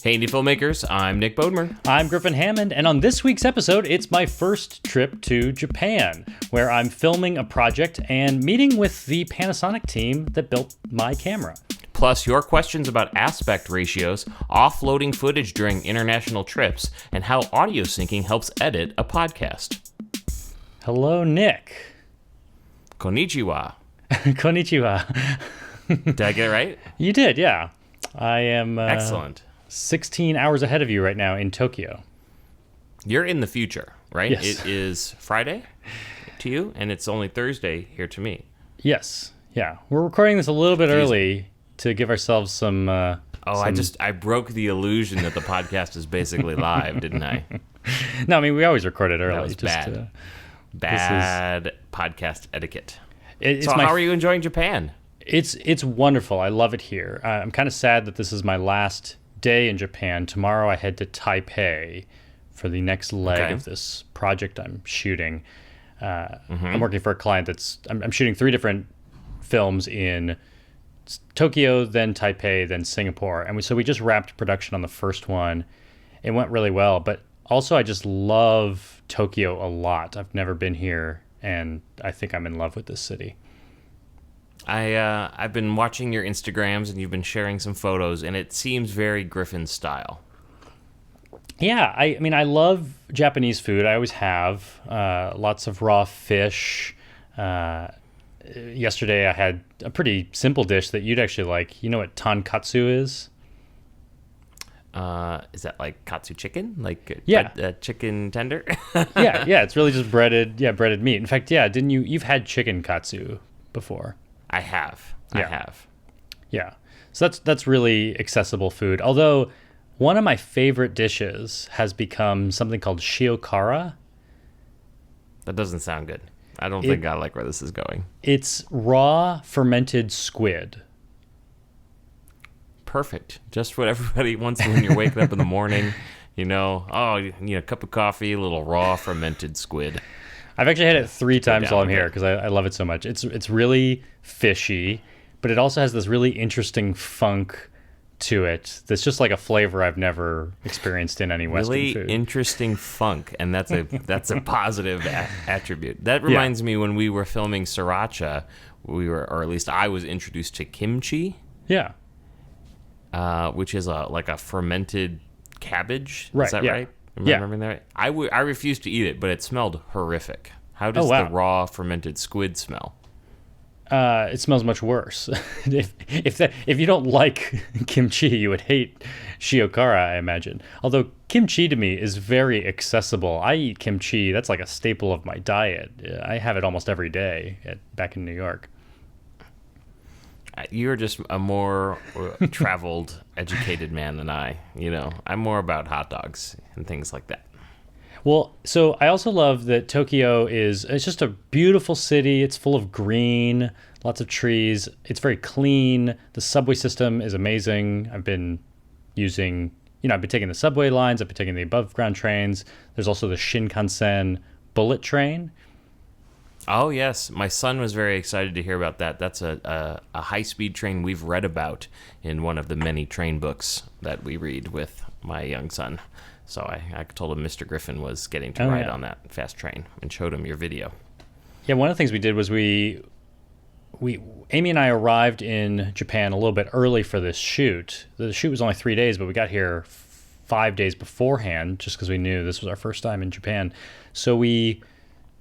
Hey, indie filmmakers, I'm Nick Bodmer. I'm Griffin Hammond, and on this week's episode, it's my first trip to Japan, where I'm filming a project and meeting with the Panasonic team that built my camera. Plus, your questions about aspect ratios, offloading footage during international trips, and how audio syncing helps edit a podcast. Hello, Nick. Konnichiwa. Konnichiwa. Did I get it right? You did, yeah. I am Excellent. 16 hours ahead of you right now in Tokyo. You're in the future, right? Yes. It is Friday to you, and it's only Thursday here to me. Yes, yeah. We're recording this a little bit early to give ourselves some... I broke the illusion that the podcast is basically live, didn't I? No, I mean, we always record it early. That was bad. Bad podcast etiquette. How are you enjoying Japan? It's wonderful. I love it here. I'm kind of sad that this is my last day in Japan. Tomorrow I head to Taipei for the next leg of this project I'm shooting. I'm working for a client I'm shooting 3 different films in Tokyo, then Taipei, then Singapore. And so we just wrapped production on the first one. It went really well, but also I just love Tokyo a lot. I've never been here, and I think I'm in love with this city. I've been watching your Instagrams, and you've been sharing some photos, and it seems very Griffin style. Yeah, I mean, I love Japanese food. I always have. Lots of raw fish. Yesterday I had a pretty simple dish that you'd actually like. You know what tonkatsu is? Is that like katsu chicken? Like chicken tender? yeah, it's really just breaded meat. In fact, you've had chicken katsu before. I have. Yeah. So that's really accessible food. Although one of my favorite dishes has become something called shiokara. That doesn't sound good. I don't think I like where this is going. It's raw fermented squid. Perfect. Just what everybody wants when you're waking up in the morning. You need a cup of coffee, a little raw fermented squid. I've actually had it 3 times while I'm here because I love it so much. It's really fishy, but it also has this really interesting funk to it that's just like a flavor I've never experienced in any Western really food. Really interesting funk, and that's a positive attribute. That reminds me when we were filming Sriracha, or at least I was introduced to kimchi. Yeah. Which is like a fermented cabbage. Right, Is that right? Am I remembering that right? I refused to eat it, but it smelled horrific. How does the raw fermented squid smell? It smells much worse. If you don't like kimchi, you would hate shiokara, I imagine. Although kimchi to me is very accessible. I eat kimchi. That's like a staple of my diet. I have it almost every day back in New York. You're just a more traveled, educated man than I. I'm more about hot dogs and things like that. Well, so I also love that Tokyo it's just a beautiful city. It's full of green, lots of trees. It's very clean. The subway system is amazing. I've been taking the subway lines. I've been taking the above ground trains. There's also the Shinkansen bullet train. Oh, yes. My son was very excited to hear about that. That's a high-speed train we've read about in one of the many train books that we read with my young son. So I told him Mr. Griffin was getting to ride on that fast train and showed him your video. Yeah, one of the things we did was Amy and I arrived in Japan a little bit early for this shoot. The shoot was only 3 days, but we got here 5 days beforehand just because we knew this was our first time in Japan. So we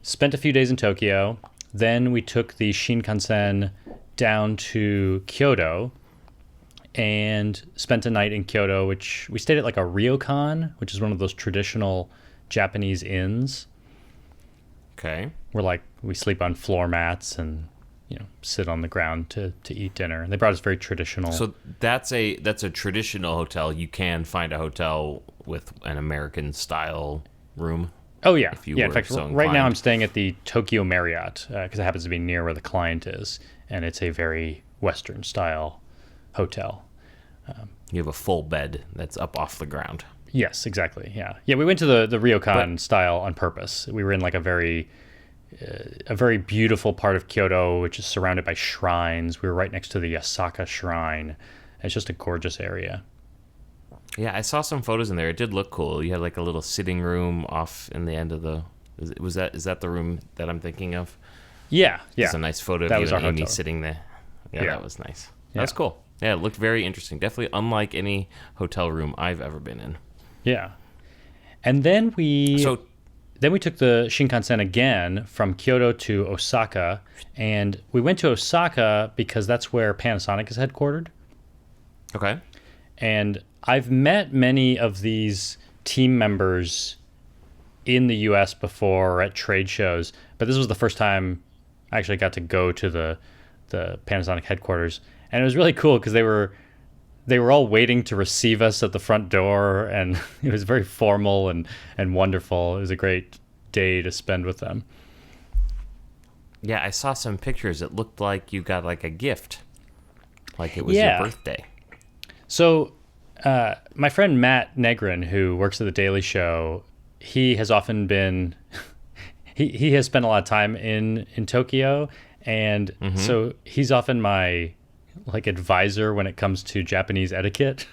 spent a few days in Tokyo. Then we took the Shinkansen down to Kyoto and spent a night in Kyoto, which we stayed at like a ryokan, which is one of those traditional Japanese inns. Okay. Where we sleep on floor mats and sit on the ground to eat dinner. And they brought us very traditional. So that's a traditional hotel. You can find a hotel with an American style room. Oh, yeah. In fact, right now I'm staying at the Tokyo Marriott because it happens to be near where the client is, and it's a very Western-style hotel. You have a full bed that's up off the ground. Yes, exactly. Yeah. We went to the ryokan style on purpose. We were in like a very beautiful part of Kyoto, which is surrounded by shrines. We were right next to the Yasaka Shrine. It's just a gorgeous area. Yeah, I saw some photos in there. It did look cool. You had like a little sitting room off in the end of the. Is that the room that I'm thinking of? Yeah. It's a nice photo of That you was and our Amy hotel. sitting there. Yeah, Yeah. that was nice. Yeah. That was cool. Yeah, it looked very interesting. Definitely unlike any hotel room I've ever been in. Yeah. And then we So, took the Shinkansen again from Kyoto to Osaka, and we went to Osaka because that's where Panasonic is headquartered. okay. And I've met many of these team members in the US before at trade shows, but this was the first time I actually got to go to the Panasonic headquarters. And it was really cool because they were all waiting to receive us at the front door, and it was very formal and wonderful. It was a great day to spend with them. Yeah, I saw some pictures. It looked like you got like a gift, like it was Yeah. your birthday. So, my friend Matt Negrin, who works at The Daily Show, he has often been, he has spent a lot of time in Tokyo, and so he's often my like advisor when it comes to Japanese etiquette.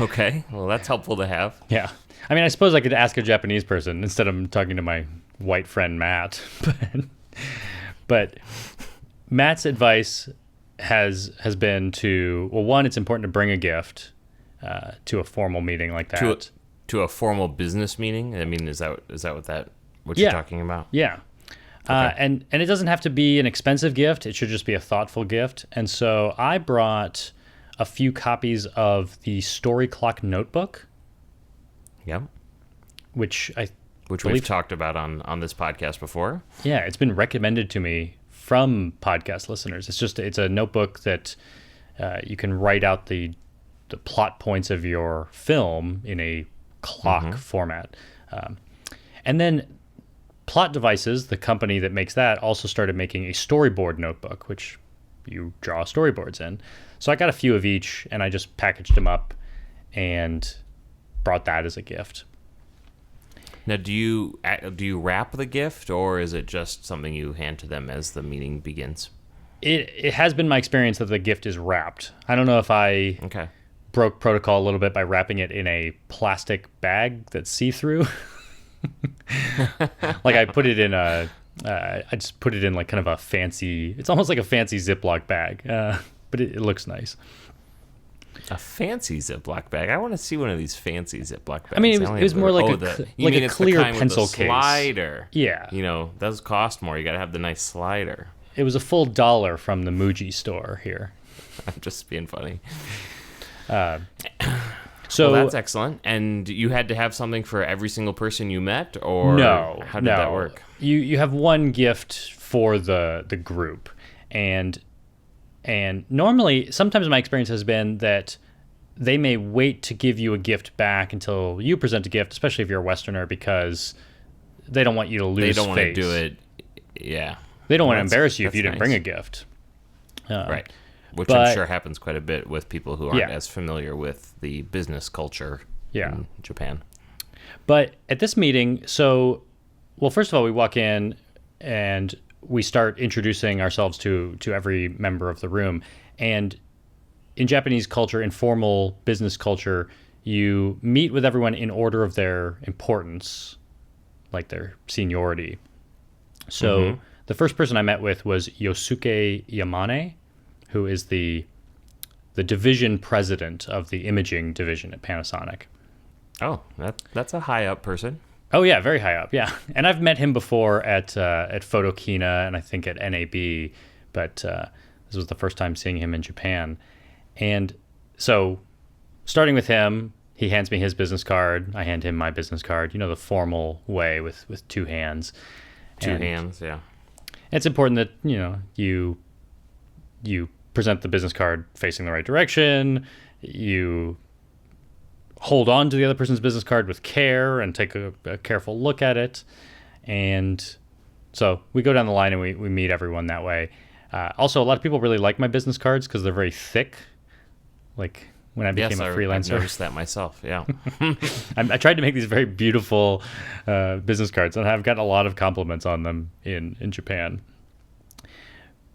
Okay, well that's helpful to have. Yeah, I mean, I suppose I could ask a Japanese person instead of talking to my white friend Matt, but Matt's advice has been to, well, one, it's important to bring a gift to a formal meeting like that. To a formal business meeting. I mean, is that what Yeah. you're talking about? Yeah. And it doesn't have to be an expensive gift. It should just be a thoughtful gift. And so I brought a few copies of the Story Clock Notebook, Yep. which We've believe- talked about on this podcast before. yeah, it's been recommended to me from podcast listeners. It's a notebook that you can write out the plot points of your film in a clock format. And then Plot Devices, the company that makes that, also started making a storyboard notebook, which you draw storyboards in. So I got a few of each, and I just packaged them up and brought that as a gift. Now, do you wrap the gift, or is it just something you hand to them as the meeting begins? It has been my experience that the gift is wrapped. I don't know if I Okay. broke protocol a little bit by wrapping it in a plastic bag that's see-through. Like I put it in I just put it in like kind of a fancy, it's almost like a fancy Ziploc bag, but it looks nice. A fancy Ziploc bag. I want to see one of these fancy Ziploc bags. I mean, it was more like you like mean a it's the clear kind with pencil the case. slider. Yeah. You know, those cost more. You got to have the nice slider. It was a full $1 from the Muji store here. I'm just being funny. So Well, that's excellent. And you had to have something for every single person you met, or no, how did that work? You have one gift for the group, and normally, sometimes my experience has been that they may wait to give you a gift back until you present a gift, especially if you're a Westerner, because they don't want you to lose face. They don't want to do it. Yeah. They don't want to That's- embarrass you if that's you didn't nice. bring a gift. Right. Which but- I'm sure happens quite a bit with people who aren't Yeah. as familiar with the business culture Yeah. in Japan. But at this meeting, well, first of all, we walk in and we start introducing ourselves to every member of the room. And in Japanese culture, in formal business culture, you meet with everyone in order of their importance, like their seniority. So the first person I met with was Yosuke Yamane, who is the division president of the imaging division at Panasonic. Oh, that's a high up person. Oh yeah, very high up. Yeah, and I've met him before at Photokina and I think at NAB, but this was the first time seeing him in Japan. And so, starting with him, he hands me his business card. I hand him my business card. You know, the formal way with two hands. Two And hands, yeah. It's important that you present the business card facing the right direction. You hold on to the other person's business card with care and take a careful look at it. And so we go down the line and we meet everyone that way. Also, a lot of people really like my business cards because they're very thick. Like when I became a freelancer. I've noticed that myself, yeah. I tried to make these very beautiful business cards, and I've gotten a lot of compliments on them in Japan.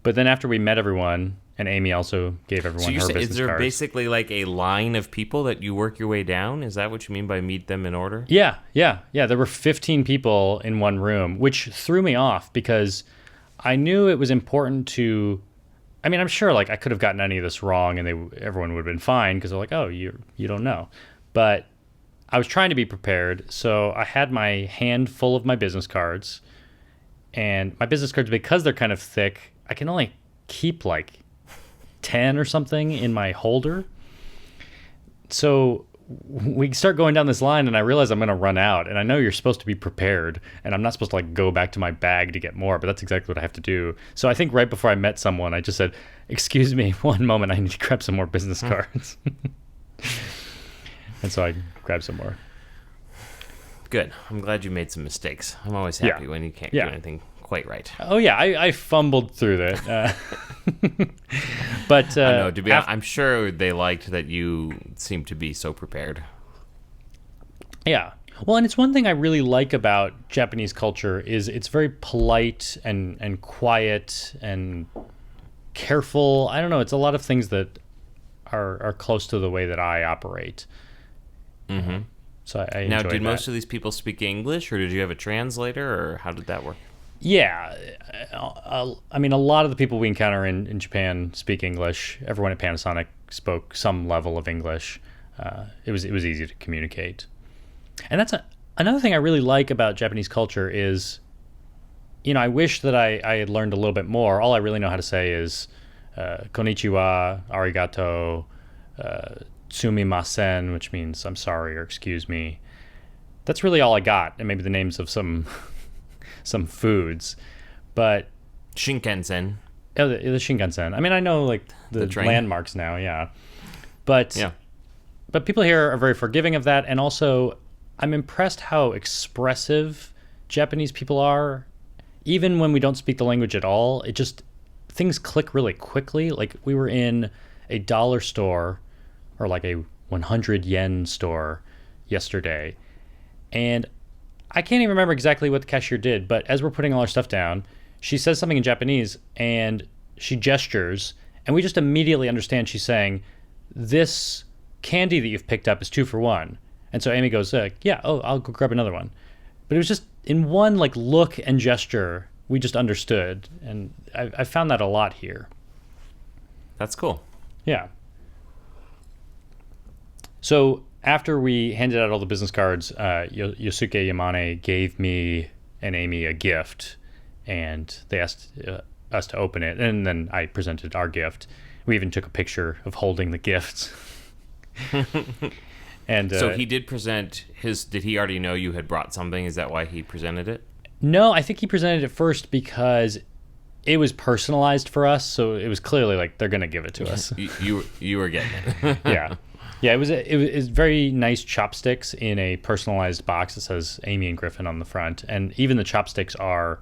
But then after we met everyone And Amy also gave everyone her business is there cards. basically like a line of people that you work your way down? Is that what you mean by meet them in order? Yeah. There were 15 people in one room, which threw me off because I knew it was important to. I mean, I'm sure like I could have gotten any of this wrong, and everyone would have been fine because they're like, "Oh, you don't know," but I was trying to be prepared, so I had my hand full of my business cards, and my business cards, because they're kind of thick, I can only keep like 10 or something in my holder. So we start going down this line and I realize I'm going to run out, and I know you're supposed to be prepared and I'm not supposed to like go back to my bag to get more, but that's exactly what I have to do. So I think right before I met someone, I just said, "Excuse me, one moment, I need to grab some more business cards." And so I grabbed some more. Good. I'm glad you made some mistakes. I'm always happy when you can't do anything quite right. Oh yeah, I fumbled through that. But I know, I'm sure they liked that you seemed to be so prepared. Yeah. Well, and it's one thing I really like about Japanese culture is it's very polite and quiet and careful. I don't know. It's a lot of things that are close to the way that I operate. Mm-hmm. So I now, enjoyed did that. Most of these people speak English, or did you have a translator, or how did that work? Yeah. I mean, a lot of the people we encounter in Japan speak English. Everyone at Panasonic spoke some level of English. It was easy to communicate. And that's another thing I really like about Japanese culture is, I wish that I had learned a little bit more. All I really know how to say is Konnichiwa, arigato, sumimasen, which means I'm sorry or excuse me. That's really all I got, and maybe the names of some foods, but Shinkansen. Oh, the Shinkansen. I mean, I know like the landmarks now, yeah. But people here are very forgiving of that, and also I'm impressed how expressive Japanese people are. Even when we don't speak the language at all, things click really quickly. Like we were in a dollar store, or like a 100 yen store yesterday, and I can't even remember exactly what the cashier did, but as we're putting all our stuff down, she says something in Japanese and she gestures, and we just immediately understand she's saying, "This candy that you've picked up is 2 for 1." And so Amy goes, "Yeah, I'll go grab another one." But it was just in one like look and gesture, we just understood, and I found that a lot here. That's cool. Yeah. So after we handed out all the business cards, Yosuke Yamane gave me and Amy a gift, and they asked us to open it, and then I presented our gift. We even took a picture of holding the gifts. And so he did present his. Did he already know you had brought something? Is that why he presented it? No, I think he presented it first because it was personalized for us, so it was clearly like they're gonna give it to us. you were getting it. Yeah. It was very nice chopsticks in a personalized box that says Amy and Griffin on the front, and even the chopsticks are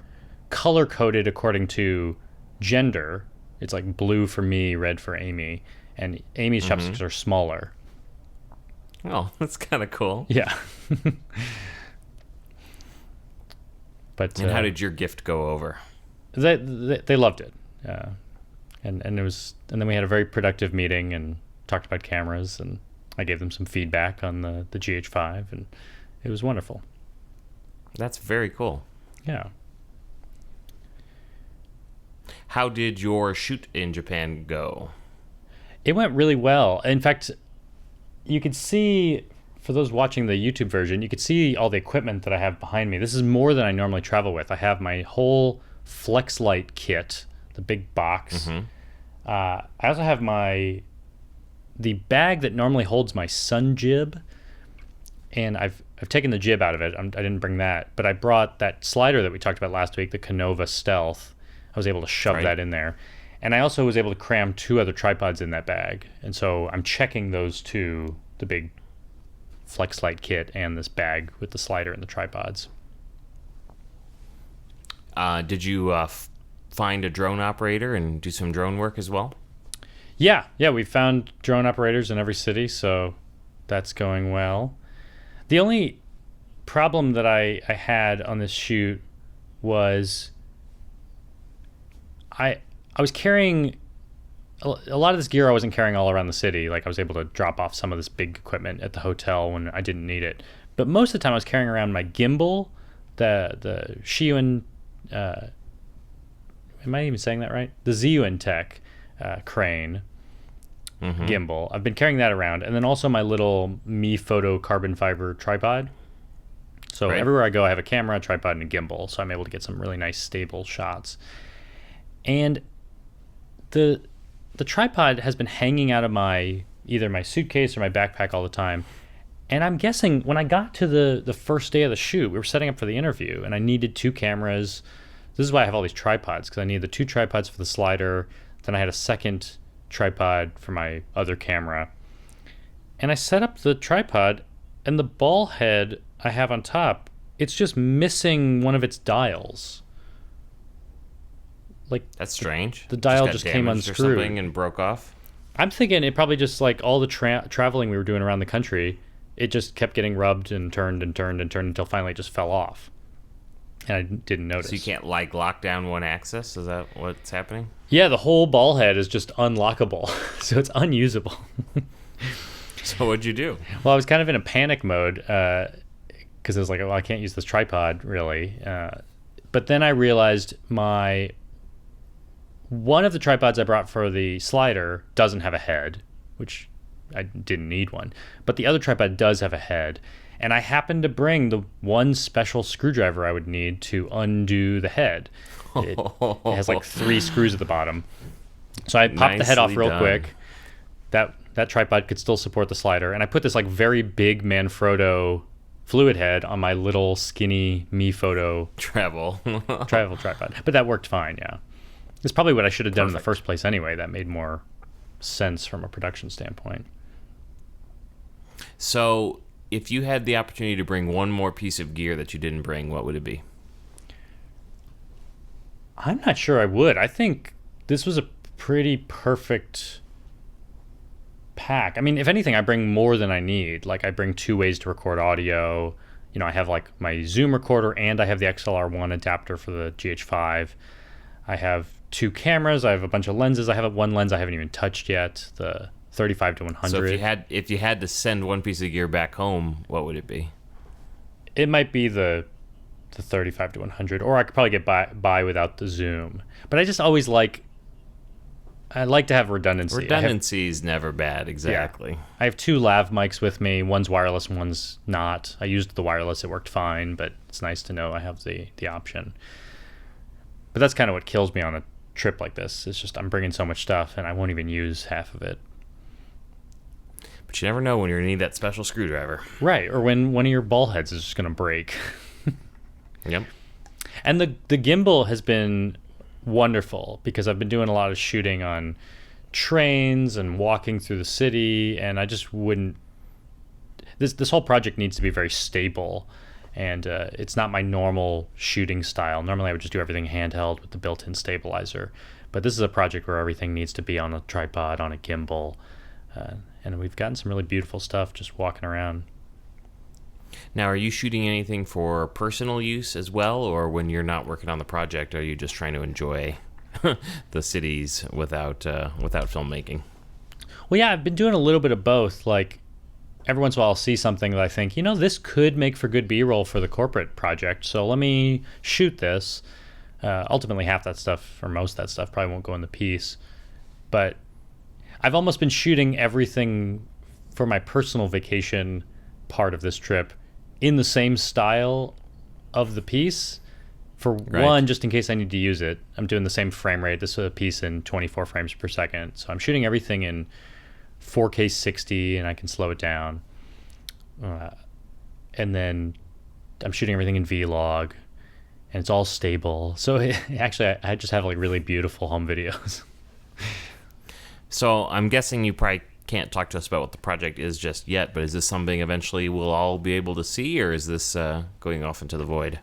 color coded according to gender. It's like blue for me, red for Amy, and Amy's chopsticks are smaller. Oh, that's kind of cool. Yeah. But and how did your gift go over? They loved it, and then we had a very productive meeting and talked about cameras, and I gave them some feedback on the GH5, and it was wonderful. That's very cool. Yeah. How did your shoot in Japan go? It went really well. In fact, you could see, for those watching the YouTube version, you could see all the equipment that I have behind me. This is more than I normally travel with. I have my whole flex light kit, the big box. I also have the bag that normally holds my sun jib, and I've taken the jib out of it. I didn't bring that, but I brought that slider that we talked about last week, the Canova Stealth. I was able to shove that in there. And I also was able to cram 2 other tripods in that bag. And so I'm checking those two, the big flex light kit and this bag with the slider and the tripods. Did you find a drone operator and do some drone work as well? Yeah, we found drone operators in every city, so that's going well. The only problem that I had on this shoot was I was carrying a lot of this gear I wasn't carrying all around the city. Like I was able to drop off some of this big equipment at the hotel when I didn't need it. But most of the time I was carrying around my gimbal, the Zhiyun, am I even saying that right? The Zhiyun-Tech Crane gimbal. I've been carrying that around. And then also my little Mi Photo carbon fiber tripod. So everywhere I go, I have a camera, a tripod, and a gimbal. So I'm able to get some really nice stable shots. And the tripod has been hanging out of either my suitcase or my backpack all the time. And I'm guessing when I got to the first day of the shoot, we were setting up for the interview, and I needed 2 cameras. This is why I have all these tripods, because I needed the 2 tripods for the slider. Then I had a second tripod for my other camera. And I set up the tripod, and the ball head I have on top, it's just missing one of its dials. Like, that's strange. The dial just came unscrewed or something and broke off. I'm thinking it probably just like all the traveling we were doing around the country, it just kept getting rubbed and turned and turned and turned until finally it just fell off. And I didn't notice. So you can't like lock down one axis? Is that what's happening? Yeah, the whole ball head is just unlockable, so it's unusable. So what'd you do? Well, I was kind of in a panic mode because I was like, well, I can't use this tripod really. But then I realized one of the tripods I brought for the slider doesn't have a head, which I didn't need one. But the other tripod does have a head. And I happened to bring the one special screwdriver I would need to undo the head. It has like 3 screws at the bottom. So I popped the head off real quick. That tripod could still support the slider. And I put this like very big Manfrotto fluid head on my little skinny Mi Photo travel tripod. But that worked fine, yeah. It's probably what I should have done in the first place anyway. That made more sense from a production standpoint. So if you had the opportunity to bring one more piece of gear that you didn't bring, what would it be? I'm not sure I would. I think this was a pretty perfect pack. I mean, if anything, I bring more than I need. Like I bring 2 ways to record audio. You know, I have like my Zoom recorder and I have the XLR1 adapter for the GH5. I have 2 cameras. I have a bunch of lenses. I have one lens I haven't even touched yet, the 35 to 100. So if you had to send one piece of gear back home, what would it be? It might be the 35 to 100, or I could probably get by without the zoom. But I just always I like to have redundancy. Redundancy is never bad, exactly. Yeah. I have 2 lav mics with me. One's wireless, one's not. I used the wireless. It worked fine, but it's nice to know I have the option. But that's kind of what kills me on a trip like this. It's just I'm bringing so much stuff, and I won't even use half of it. But you never know when you're going to need that special screwdriver. Right, or when one of your ball heads is just going to break. Yep. And the gimbal has been wonderful because I've been doing a lot of shooting on trains and walking through the city, and I just wouldn't... This whole project needs to be very stable, and it's not my normal shooting style. Normally I would just do everything handheld with the built-in stabilizer, but this is a project where everything needs to be on a tripod, on a gimbal, and we've gotten some really beautiful stuff just walking around. Now, are you shooting anything for personal use as well, or when you're not working on the project, are you just trying to enjoy the cities without filmmaking? Well, yeah, I've been doing a little bit of both. Like, every once in a while I'll see something that I think, this could make for good B-roll for the corporate project, so let me shoot this. Ultimately, half that stuff, or most of that stuff, probably won't go in the piece. But I've almost been shooting everything for my personal vacation part of this trip in the same style of the piece. For one, just in case I need to use it, I'm doing the same frame rate. This is a piece in 24 frames per second. So I'm shooting everything in 4K 60, and I can slow it down. And then I'm shooting everything in Vlog, and it's all stable. So actually, I just have like really beautiful home videos. So I'm guessing you probably can't talk to us about what the project is just yet, but is this something eventually we'll all be able to see, or is this going off into the void?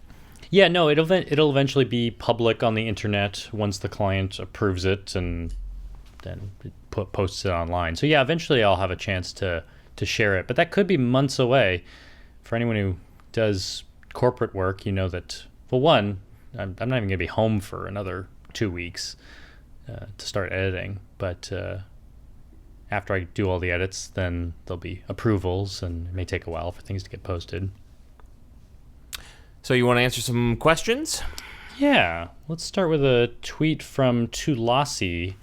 Yeah, no, it'll eventually be public on the internet once the client approves it and then posts it online. So yeah, eventually I'll have a chance to share it, but that could be months away. For anyone who does corporate work, that, well, one, I'm not even going to be home for another 2 weeks to start editing. but after I do all the edits, then there'll be approvals, and it may take a while for things to get posted. So you want to answer some questions? Yeah, let's start with a tweet from Tulasi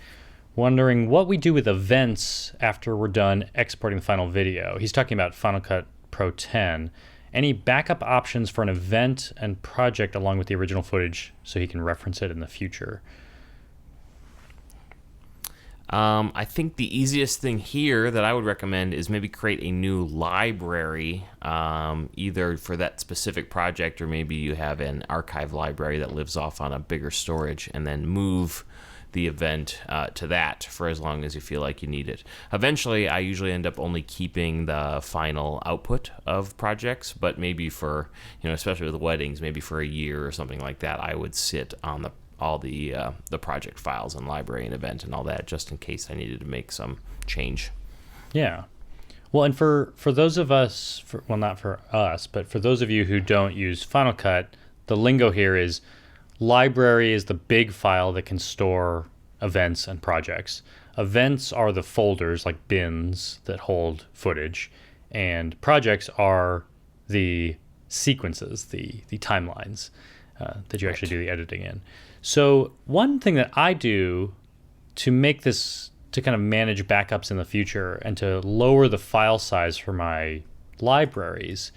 wondering what we do with events after we're done exporting the final video. He's talking about Final Cut Pro 10. Any backup options for an event and project along with the original footage so he can reference it in the future? I think the easiest thing here that I would recommend is maybe create a new library, either for that specific project, or maybe you have an archive library that lives off on a bigger storage, and then move the event to that for as long as you feel like you need it. Eventually, I usually end up only keeping the final output of projects, but maybe for, especially with weddings, maybe for a year or something like that, I would sit on all the project files and library and event and all that, just in case I needed to make some change. Yeah. Well, and for those of us, not for us, but for those of you who don't use Final Cut, the lingo here is library is the big file that can store events and projects. Events are the folders, like bins, that hold footage, and projects are the sequences, the timelines that you actually do the editing in. So one thing that I do to make this, to kind of manage backups in the future and to lower the file size for my libraries,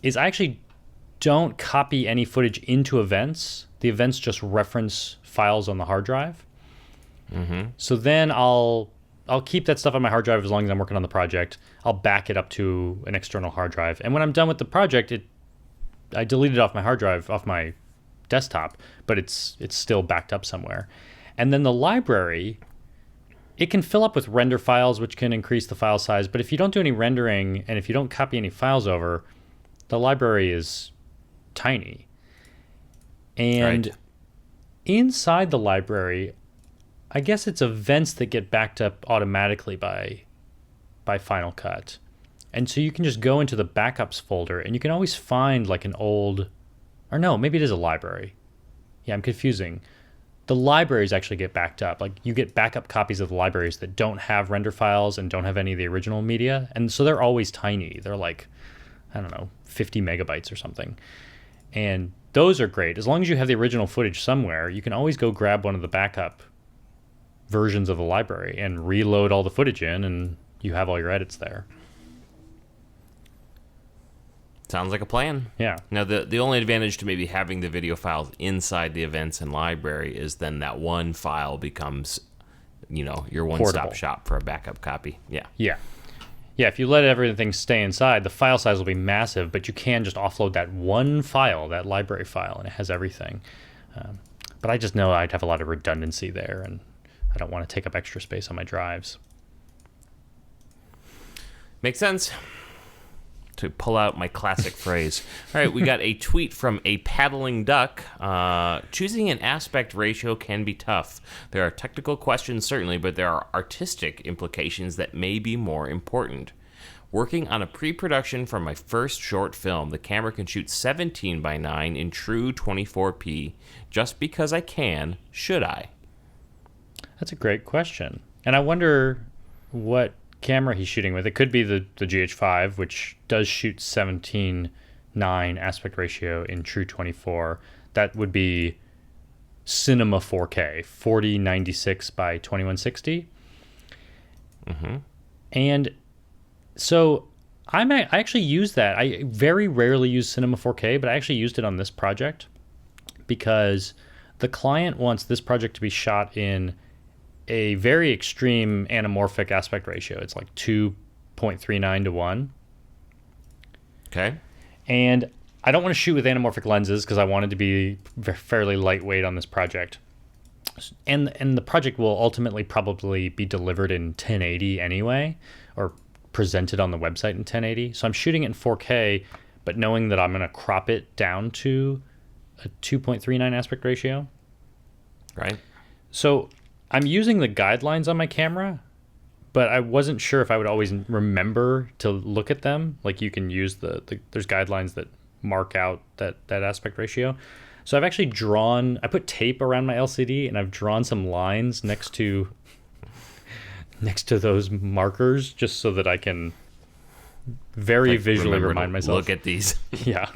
is I actually don't copy any footage into events. The events just reference files on the hard drive. Mm-hmm. So then I'll keep that stuff on my hard drive as long as I'm working on the project. I'll back it up to an external hard drive. And when I'm done with the project, I delete it off my hard drive, off my desktop, but it's still backed up somewhere. And then the library, it can fill up with render files, which can increase the file size. But if you don't do any rendering and if you don't copy any files over, the library is tiny. And inside the library, I guess it's events that get backed up automatically by Final Cut. And so you can just go into the backups folder and you can always find like an old, or no, maybe it is a library. Yeah, I'm confusing. The libraries actually get backed up. Like you get backup copies of the libraries that don't have render files and don't have any of the original media. And so they're always tiny. They're like, 50 megabytes or something. And those are great. As long as you have the original footage somewhere, you can always go grab one of the backup versions of the library and reload all the footage in, and you have all your edits there. Sounds like a plan. Yeah. Now, the only advantage to maybe having the video files inside the events and library is then that one file becomes, your one-stop shop for a backup copy. Yeah. Yeah. Yeah, if you let everything stay inside, the file size will be massive, but you can just offload that one file, that library file, and it has everything. But I just know I'd have a lot of redundancy there, and I don't want to take up extra space on my drives. Makes sense. To pull out my classic phrase. All right, we got a tweet from a paddling duck. Choosing an aspect ratio can be tough. There are technical questions, certainly, but there are artistic implications that may be more important. Working on a pre-production for my first short film, the camera can shoot 17:9 in true 24p. Just because I can, should I? That's a great question. And I wonder what camera he's shooting with. It could be the GH5, which does shoot 17:9 aspect ratio in true 24. That would be cinema 4K, 4096 by 2160. Mm-hmm. And so I actually use that. I very rarely use cinema 4K, but I actually used it on this project because the client wants this project to be shot in a very extreme anamorphic aspect ratio. It's like 2.39 to 1. Okay. And I don't want to shoot with anamorphic lenses because I wanted to be fairly lightweight on this project. And the project will ultimately probably be delivered in 1080 anyway, or presented on the website in 1080. So I'm shooting it in 4K, but knowing that I'm going to crop it down to a 2.39 aspect ratio. Right. So I'm using the guidelines on my camera, but I wasn't sure if I would always remember to look at them. Like you can use there's guidelines that mark out that aspect ratio. So I've actually I put tape around my LCD and I've drawn some lines next to next to those markers just so that I can very visually remind myself. Look at these. Yeah.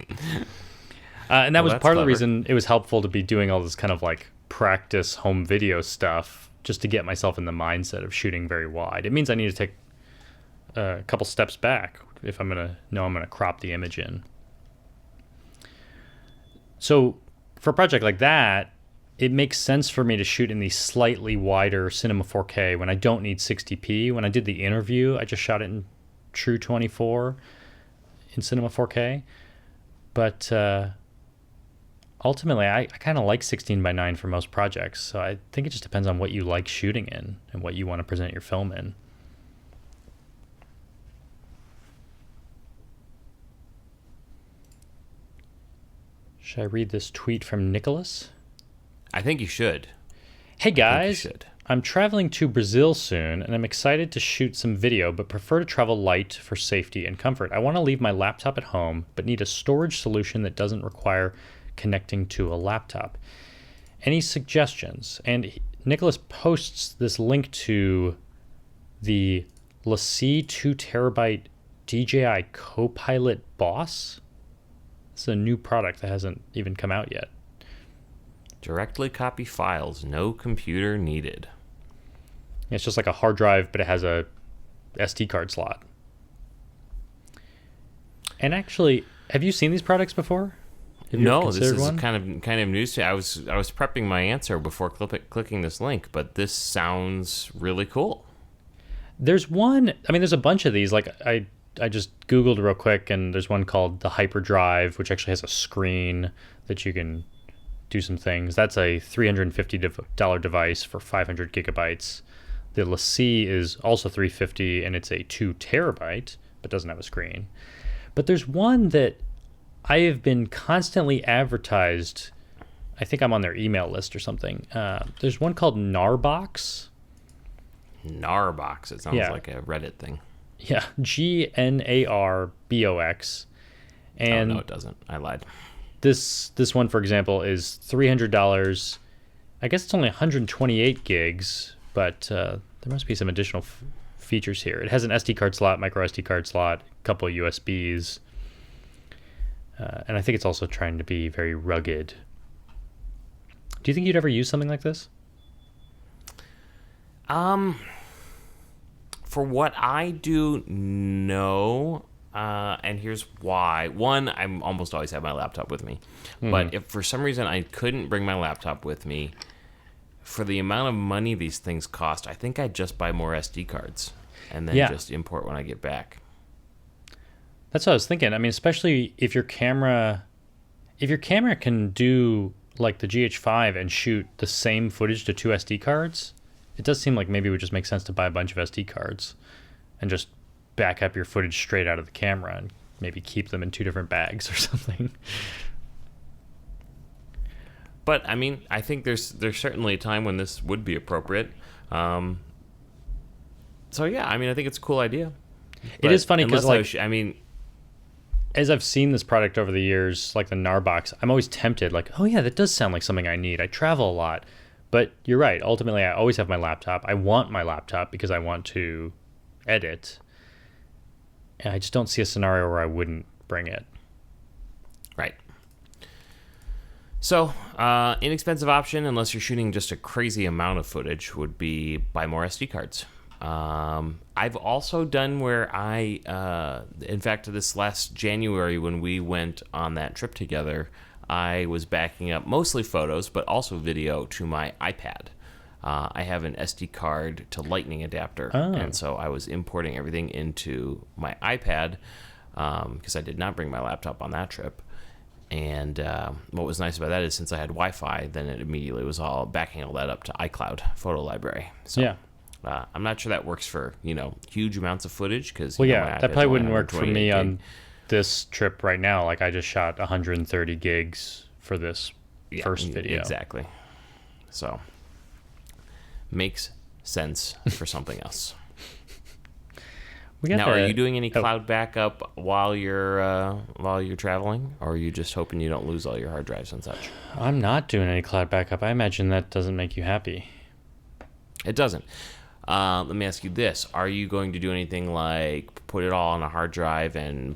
And that was part of the reason it was helpful to be doing all this kind of like practice home video stuff just to get myself in the mindset of shooting very wide. It means I need to take a couple steps back if I'm going to crop the image in. So for a project like that, it makes sense for me to shoot in the slightly wider Cinema 4K when I don't need 60p. When I did the interview, I just shot it in true 24 in Cinema 4K. But ultimately, I kind of like 16:9 for most projects. So I think it just depends on what you like shooting in and what you want to present your film in. Should I read this tweet from Nicholas? I think you should. Hey guys, I'm traveling to Brazil soon and I'm excited to shoot some video but prefer to travel light for safety and comfort. I want to leave my laptop at home but need a storage solution that doesn't require connecting to a laptop. Any suggestions? And Nicholas posts this link to the LaCie 2TB DJI Copilot Boss. It's a new product that hasn't even come out yet. Directly copy files, no computer needed. It's just like a hard drive, but it has a SD card slot. And actually, have you seen these products before? No, this is kind of news to me. I was prepping my answer before clicking this link, but this sounds really cool. There's one. I mean, there's a bunch of these. Like I just Googled real quick, and there's one called the Hyperdrive, which actually has a screen that you can do some things. That's a $350 device for 500 gigabytes. The LaCie is also $350, and it's a 2 terabyte, but doesn't have a screen. But there's one that I have been constantly advertised. I think I'm on their email list or something. There's one called Gnarbox. Gnarbox. It sounds like a Reddit thing. Yeah, Gnarbox. And no, it doesn't. I lied. This one, for example, is $300. I guess it's only 128 gigs, but there must be some additional features here. It has an SD card slot, micro SD card slot, a couple of USBs, and I think it's also trying to be very rugged. Do you think you'd ever use something like this? For what I do, no. And here's why. One, I'm almost always have my laptop with me. Mm-hmm. But if for some reason I couldn't bring my laptop with me, for the amount of money these things cost, I think I'd just buy more SD cards and then just import when I get back. That's what I was thinking. I mean, especially if your camera can do like the GH5 and shoot the same footage to 2 SD cards, it does seem like maybe it would just make sense to buy a bunch of SD cards and just back up your footage straight out of the camera and maybe keep them in 2 different bags or something. But I mean, I think there's certainly a time when this would be appropriate. So yeah, I mean, I think it's a cool idea. It is funny because I as I've seen this product over the years, like the Gnarbox, I'm always tempted, like, oh yeah, that does sound like something I need. I travel a lot. But you're right. Ultimately, I always have my laptop. I want my laptop because I want to edit. And I just don't see a scenario where I wouldn't bring it. Right. So, inexpensive option, unless you're shooting just a crazy amount of footage, would be buy more SD cards. I've also done where in fact, this last January when we went on that trip together, I was backing up mostly photos, but also video to my iPad. I have an SD card to Lightning adapter, and so I was importing everything into my iPad because I did not bring my laptop on that trip. And what was nice about that is since I had Wi-Fi, then it immediately was all backing all that up to iCloud photo library. So, yeah. I'm not sure that works for huge amounts of footage because that probably wouldn't work for me on this trip right now. Like I just shot 130 gigs for this first video. Exactly. So makes sense for something else. Are you doing any cloud backup while you're traveling, or are you just hoping you don't lose all your hard drives and such? I'm not doing any cloud backup. I imagine that doesn't make you happy. It doesn't. Let me ask you this. Are you going to do anything like put it all on a hard drive and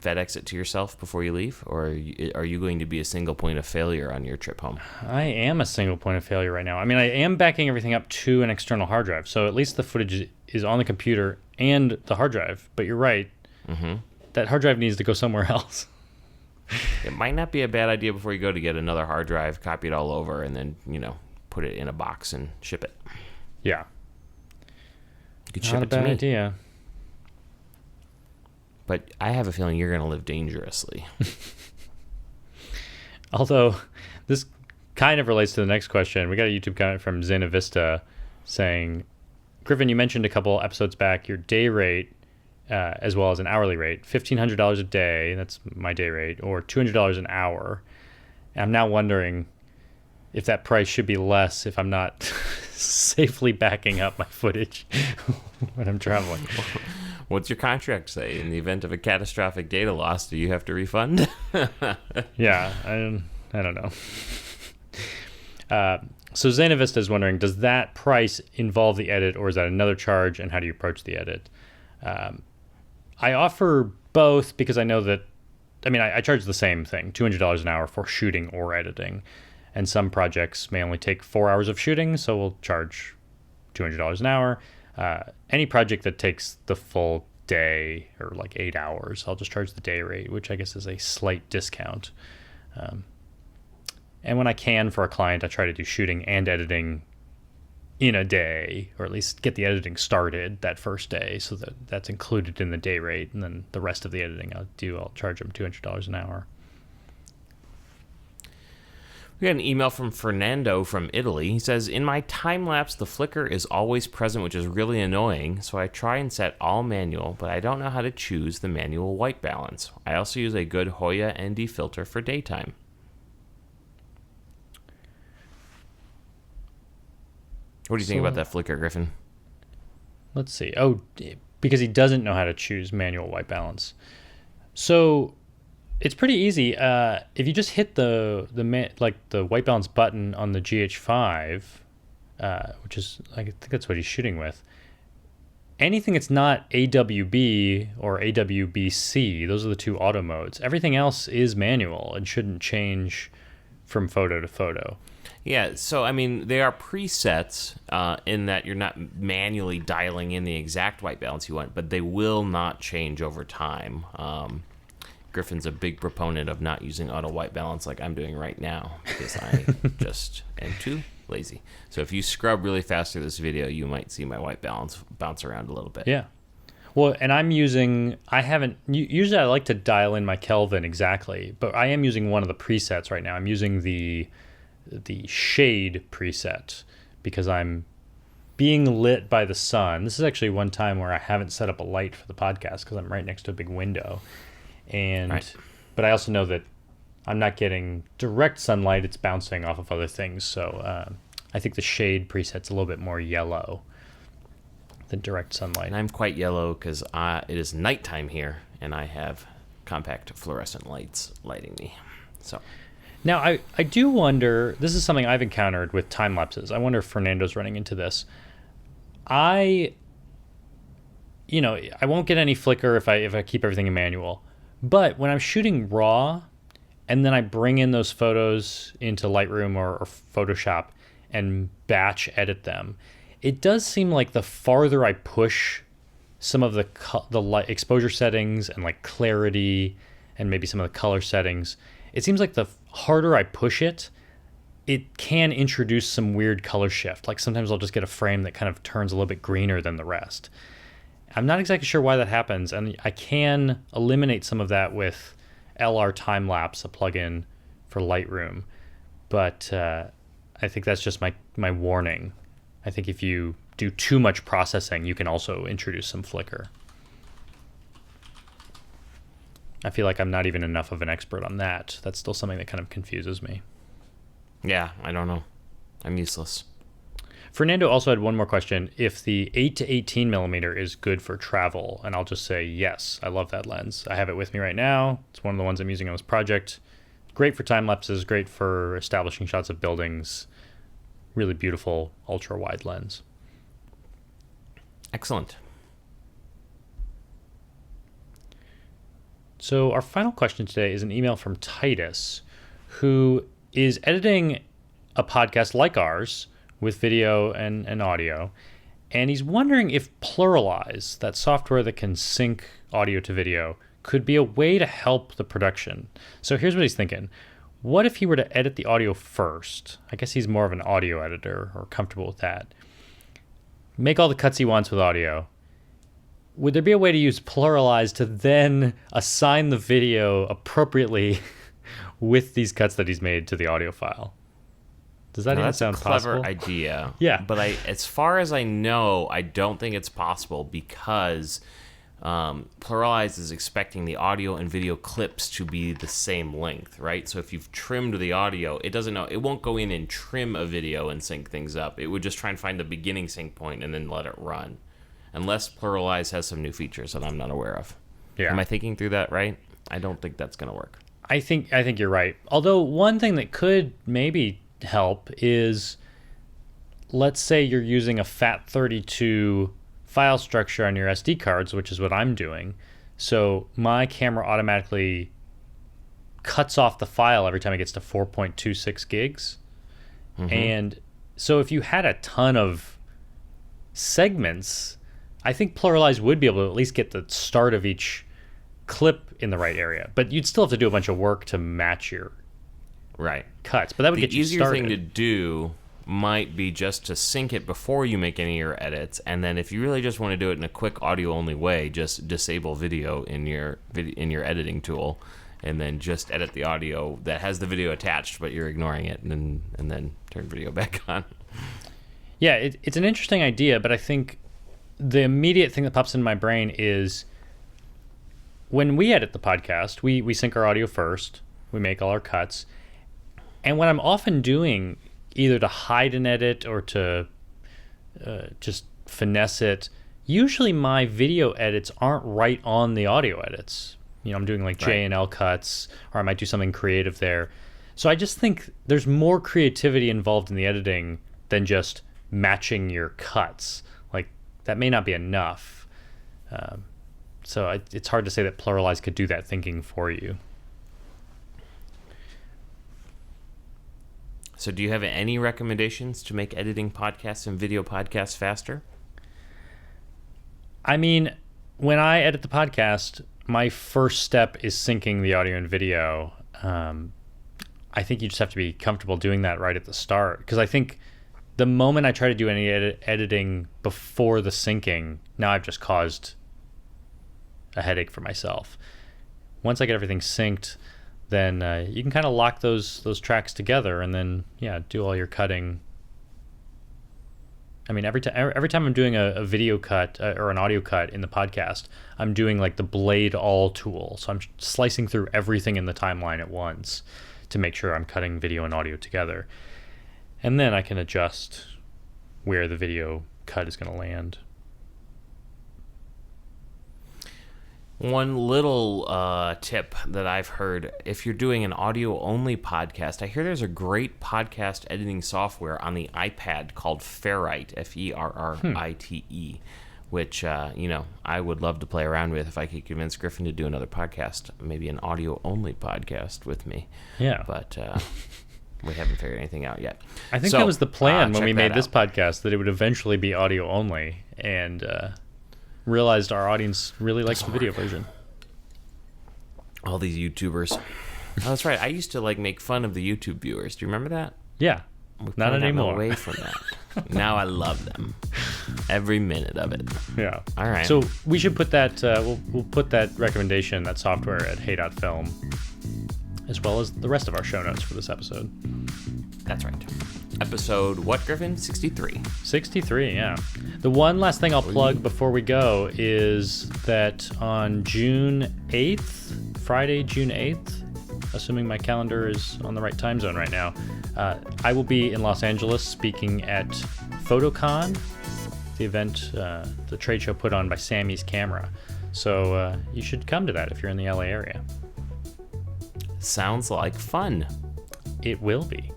FedEx it to yourself before you leave? Or are you going to be a single point of failure on your trip home? I am a single point of failure right now. I mean, I am backing everything up to an external hard drive, so at least the footage is on the computer and the hard drive. But you're right. Mm-hmm. That hard drive needs to go somewhere else. It might not be a bad idea before you go to get another hard drive, copy it all over, and then, put it in a box and ship it. Yeah. You could ship it to me. Not a bad idea. But I have a feeling you're going to live dangerously. Although, this kind of relates to the next question. We got a YouTube comment from Zena Vista saying, Griffin, you mentioned a couple episodes back your day rate as well as an hourly rate, $1,500 a day, that's my day rate, or $200 an hour. And I'm now wondering if that price should be less if I'm not safely backing up my footage when I'm traveling. What's your contract say? In the event of a catastrophic data loss, do you have to refund? Yeah, I don't know. So Zena Vista is wondering, does that price involve the edit, or is that another charge, and how do you approach the edit? I offer both because I know that, I charge the same thing, $200 an hour for shooting or editing. And some projects may only take 4 hours of shooting, so we'll charge $200 an hour. Any project that takes the full day or like 8 hours, I'll just charge the day rate, which I guess is a slight discount. And when I can for a client, I try to do shooting and editing in a day, or at least get the editing started that first day, so that's included in the day rate. And then the rest of the editing I'll charge them $200 an hour. We got an email from Fernando from Italy. He says, in my time-lapse, the flicker is always present, which is really annoying, so I try and set all manual, but I don't know how to choose the manual white balance. I also use a good Hoya ND filter for daytime. What do you think about that flicker, Griffin? Let's see. Oh, because he doesn't know how to choose manual white balance. So it's pretty easy. If you just hit the white balance button on the GH5, which is, I think that's what he's shooting with. Anything that's not AWB or AWBC, those are the two auto modes. Everything else is manual and shouldn't change from photo to photo. Yeah, so they are presets in that you're not manually dialing in the exact white balance you want, but they will not change over time. Griffin's a big proponent of not using auto white balance like I'm doing right now because I just am too lazy. So if you scrub really fast through this video, you might see my white balance bounce around a little bit. Yeah. Well, and usually I like to dial in my Kelvin exactly, but I am using one of the presets right now. I'm using the shade preset because I'm being lit by the sun. This is actually one time where I haven't set up a light for the podcast because I'm right next to a big window. But I also know that I'm not getting direct sunlight. It's bouncing off of other things. So I think the shade preset's a little bit more yellow than direct sunlight. And I'm quite yellow because it is nighttime here, and I have compact fluorescent lights lighting me. So now I do wonder, this is something I've encountered with time lapses. I wonder if Fernando's running into this. I won't get any flicker if I keep everything in manual. But when I'm shooting raw and then I bring in those photos into Lightroom or Photoshop and batch edit them, it does seem like the farther I push some of the light exposure settings and like clarity and maybe some of the color settings, it seems like the harder I push it, it can introduce some weird color shift. Like sometimes I'll just get a frame that kind of turns a little bit greener than the rest. I'm not exactly sure why that happens, and I can eliminate some of that with LR Timelapse, a plugin for Lightroom. But I think that's just my warning. I think if you do too much processing, you can also introduce some flicker. I feel like I'm not even enough of an expert on that. That's still something that kind of confuses me. Yeah, I don't know. I'm useless. Fernando also had one more question. If the 8 to 18 millimeter is good for travel, and I'll just say yes, I love that lens. I have it with me right now. It's one of the ones I'm using on this project. Great for time lapses, great for establishing shots of buildings. Really beautiful ultra wide lens. Excellent. So our final question today is an email from Titus, who is editing a podcast like ours with video and audio. And he's wondering if PluralEyes, that software that can sync audio to video, could be a way to help the production. So here's what he's thinking. What if he were to edit the audio first? I guess he's more of an audio editor or comfortable with that. Make all the cuts he wants with audio. Would there be a way to use PluralEyes to then assign the video appropriately with these cuts that he's made to the audio file? Does that even sound possible? That's a clever idea. Yeah. But as far as I know, I don't think it's possible because PluralEyes is expecting the audio and video clips to be the same length, right? So if you've trimmed the audio, it won't go in and trim a video and sync things up. It would just try and find the beginning sync point and then let it run. Unless PluralEyes has some new features that I'm not aware of. Yeah. Am I thinking through that right? I don't think that's going to work. I think you're right. Although one thing that could maybe help is, let's say you're using a FAT32 file structure on your SD cards, which is what I'm doing. So my camera automatically cuts off the file every time it gets to 4.26 gigs. Mm-hmm. And so if you had a ton of segments, I think PluralEyes would be able to at least get the start of each clip in the right area. But you'd still have to do a bunch of work to match your cuts. But that would get you started. The easier thing to do might be just to sync it before you make any of your edits. And then if you really just want to do it in a quick audio-only way, just disable video in your editing tool and then just edit the audio that has the video attached, but you're ignoring it, and then turn video back on. Yeah, it's an interesting idea, but I think the immediate thing that pops in my brain is when we edit the podcast, we sync our audio first, we make all our cuts, and what I'm often doing, either to hide an edit or to just finesse it, usually my video edits aren't right on the audio edits. You know, I'm doing like J and L cuts, or I might do something creative there. So I just think there's more creativity involved in the editing than just matching your cuts. Like, that may not be enough. So it's hard to say that PluralEyes could do that thinking for you. So do you have any recommendations to make editing podcasts and video podcasts faster? I mean, when I edit the podcast, my first step is syncing the audio and video. I think you just have to be comfortable doing that right at the start. Because I think the moment I try to do any editing before the syncing, now I've just caused a headache for myself. Once I get everything synced, then you can kind of lock those tracks together and then, do all your cutting. I mean, every time I'm doing a video cut or an audio cut in the podcast, I'm doing like the blade all tool. So I'm slicing through everything in the timeline at once to make sure I'm cutting video and audio together. And then I can adjust where the video cut is going to land. One little tip that I've heard, if you're doing an audio-only podcast, I hear there's a great podcast editing software on the iPad called Ferrite, Ferrite, which, I would love to play around with if I could convince Griffin to do another podcast, maybe an audio-only podcast with me. Yeah. But we haven't figured anything out yet. I think that was the plan when we made this podcast, that it would eventually be audio-only, and realized our audience really likes the video version. All these YouTubers. Oh, that's right. I used to make fun of the YouTube viewers. Do you remember that? Yeah. Not anymore. Away from that. Now I love them. Every minute of it. Yeah. All right. So we should put that. We'll put that recommendation, that software, at Hey.film, as well as the rest of our show notes for this episode. That's right. Episode what, Griffin? 63. 63, yeah. The one last thing I'll plug before we go is that on June 8th, Friday, June 8th, assuming my calendar is on the right time zone right now, I will be in Los Angeles speaking at PhotoCon, the event, the trade show put on by Sammy's Camera. So you should come to that if you're in the LA area. Sounds like fun. It will be.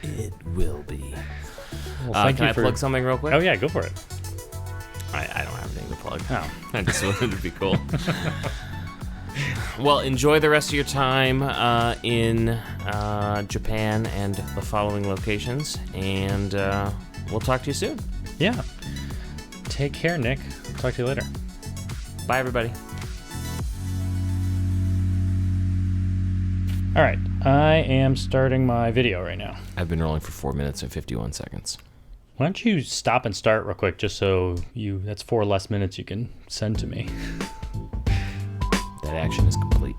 It will be. Well, can I plug something real quick? Oh, yeah, go for it. I don't have anything to plug. Oh. I just wanted to be cool. Well, enjoy the rest of your time in Japan and the following locations, and we'll talk to you soon. Yeah. Take care, Nick. Talk to you later. Bye, everybody. All right. I am starting my video right now. I've been rolling for 4 minutes and 51 seconds. Why don't you stop and start real quick, just so that's 4 less minutes you can send to me. That action is complete.